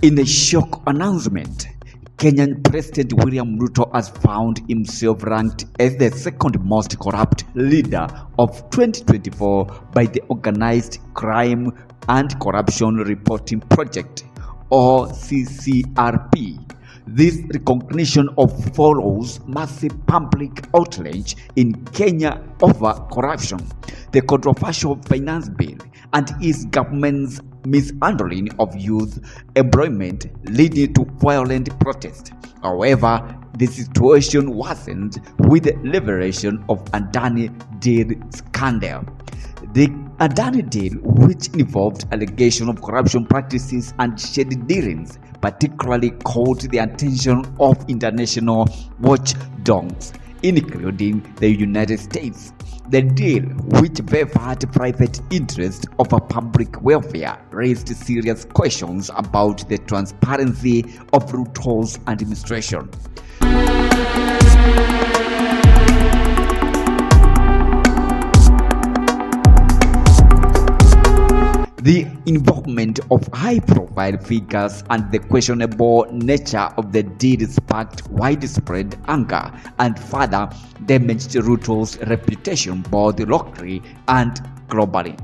In a shock announcement, Kenyan President William Ruto has found himself ranked as the second most corrupt leader of 2024 by the Organized Crime and Corruption Reporting Project, OCCRP. This recognition follows massive public outrage in Kenya over corruption, the controversial finance bill, and its government's mishandling of youth employment, leading to violent protests. However, the situation worsened with the liberation of Adani deal scandal. The Adani deal, which involved allegations of corruption practices and shady dealings, particularly caught the attention of international watchdogs, including the United States. The deal, which favored private interest over public welfare, raised serious questions about the transparency of Ruto's administration. The involvement of high-profile figures and the questionable nature of the deal sparked widespread anger and further damaged Ruto's reputation both locally and globally.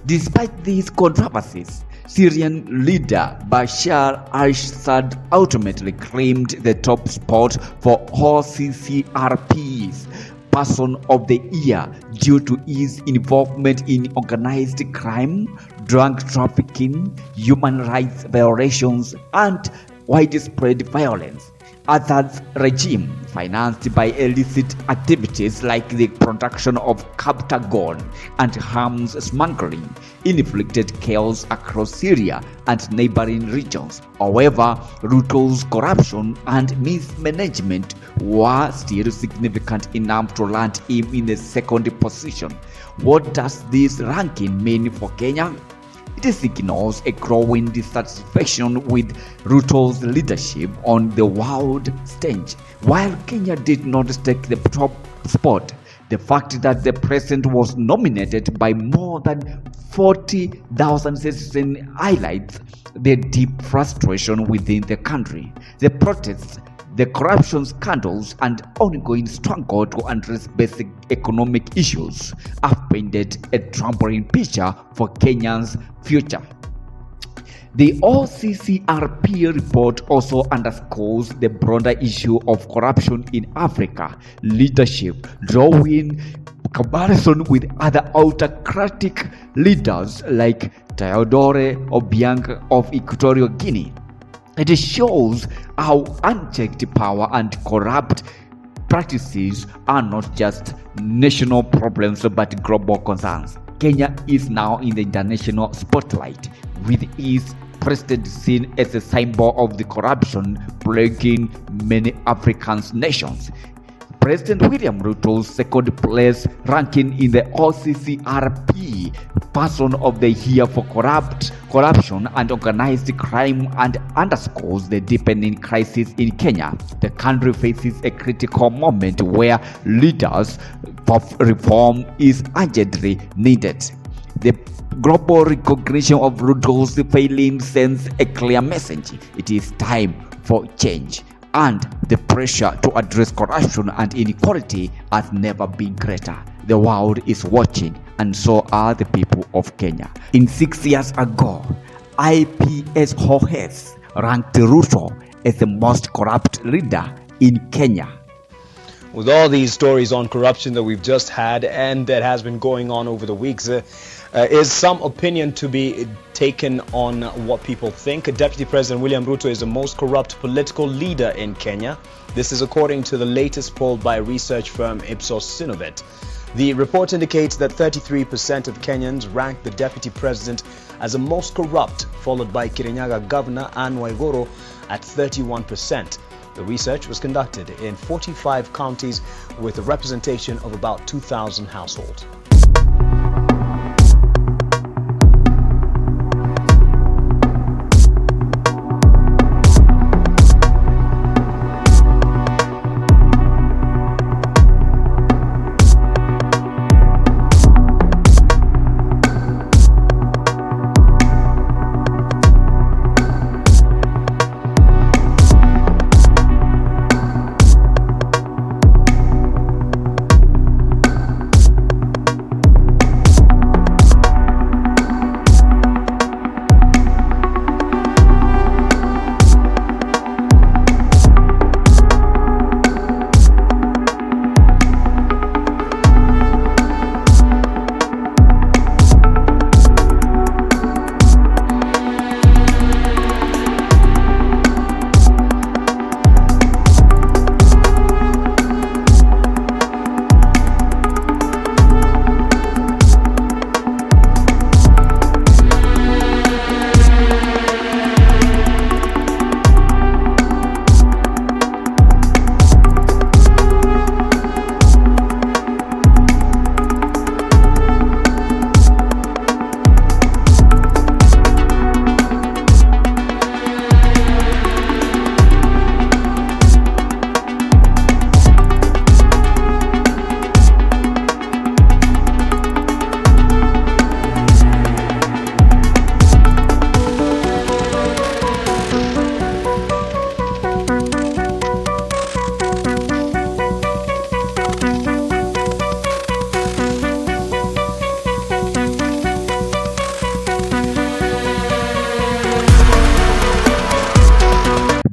Despite these controversies, Syrian leader Bashar al-Assad ultimately claimed the top spot for OCCRP's Person of the Year due to his involvement in organized crime, drug trafficking, human rights violations, and widespread violence. Assad's regime, financed by illicit activities like the production of Captagon and arms smuggling, inflicted chaos across Syria and neighboring regions. However, Ruto's corruption and mismanagement were still significant enough to land him in the second position. What does this ranking mean for Kenya? It signals a growing dissatisfaction with Ruto's leadership on the world stage. While Kenya did not take the top spot, the fact that the president was nominated by more than 40,000 citizens highlights the deep frustration within the country. The protests, the corruption scandals, and ongoing struggle to address basic economic issues have painted a troubling picture for Kenya's future. The OCCRP report also underscores the broader issue of corruption in Africa leadership, drawing comparison with other autocratic leaders like Teodoro Obiang of Equatorial Guinea. It shows how unchecked power and corrupt practices are not just national problems but global concerns. Kenya is now in the international spotlight, with its president seen as a symbol of the corruption plaguing many African nations. President William Ruto's second place ranking in the OCCRP Person of the Year for corruption and organized crime and underscores the deepening crisis in Kenya. The country faces a critical moment where leaders of reform is urgently needed. The global recognition of Ruto's failing sends a clear message. It is time for change, and the pressure to address corruption and inequality has never been greater. The world is watching, and so are the people of Kenya. 6 years ago, M-PESA ranked Ruto as the most corrupt leader in Kenya. With all these stories on corruption that we've just had and that has been going on over the weeks, is some opinion to be taken on what people think. Deputy President William Ruto is the most corrupt political leader in Kenya. This is according to the latest poll by research firm Ipsos Synovate. The report indicates that 33% of Kenyans rank the deputy president as the most corrupt, followed by Kirinyaga Governor Anne Waiguru at 31%. The research was conducted in 45 counties with a representation of about 2,000 households.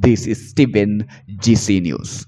This is Stephen, GC News.